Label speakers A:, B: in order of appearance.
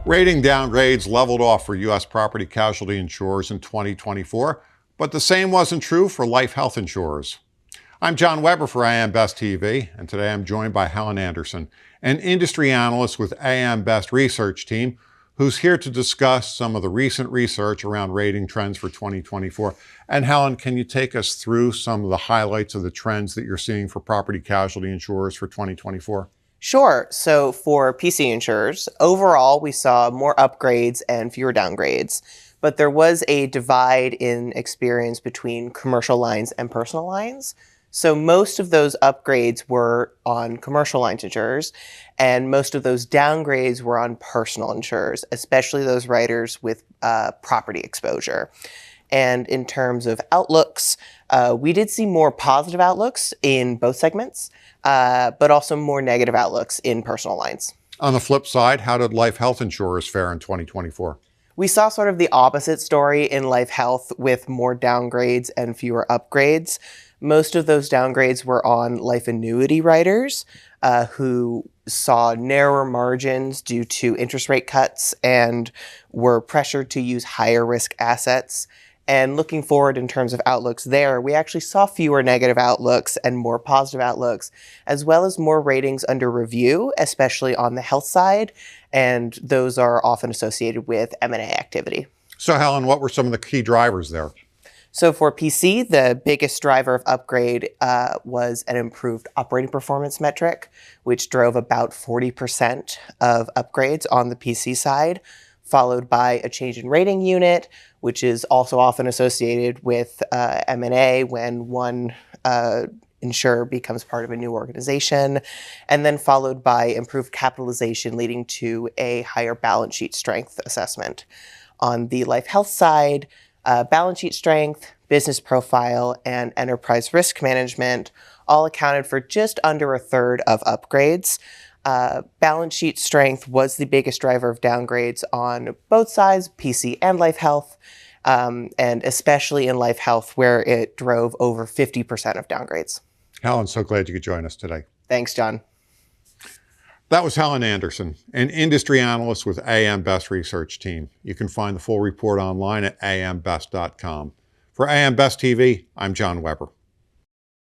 A: Rating downgrades leveled off for U.S. property casualty insurers in 2024, but the same wasn't true for life health insurers. I'm John Weber for AM Best TV, and today I'm joined by Helen Andersen, an industry analyst with AM Best research team, who's here to discuss some of the recent research around rating trends for 2024. And Helen, can you take us through some of the highlights of the trends that you're seeing for property casualty insurers for 2024?
B: Sure. So for PC insurers, overall, we saw more upgrades and fewer downgrades. But there was a divide in experience between commercial lines and personal lines. So most of those upgrades were on commercial lines insurers, and most of those downgrades were on personal insurers, especially those writers with property exposure. And in terms of outlooks, we did see more positive outlooks in both segments, but also more negative outlooks in personal lines.
A: On the flip side, how did life health insurers fare in 2024?
B: We saw sort of the opposite story in life health with more downgrades and fewer upgrades. Most of those downgrades were on life annuity writers who saw narrower margins due to interest rate cuts and were pressured to use higher risk assets. And looking forward in terms of outlooks there, we actually saw fewer negative outlooks and more positive outlooks, as well as more ratings under review, especially on the health side. And those are often associated with M&A activity.
A: So Helen, what were some of the key drivers there?
B: So for PC, the biggest driver of upgrade was an improved operating performance metric, which drove about 40% of upgrades on the PC side, followed by a change in rating unit, which is also often associated with M&A when one insurer becomes part of a new organization, and then followed by improved capitalization leading to a higher balance sheet strength assessment. On the life health side, balance sheet strength, business profile, and enterprise risk management all accounted for just under a third of upgrades. Balance sheet strength was the biggest driver of downgrades on both sides, PC and life health, and especially in life health where it drove over 50% of downgrades.
A: Helen, so glad you could join us today.
B: Thanks, John.
A: That was Helen Andersen, an industry analyst with AM Best research team. You can find the full report online at ambest.com. For AM Best TV, I'm John Weber.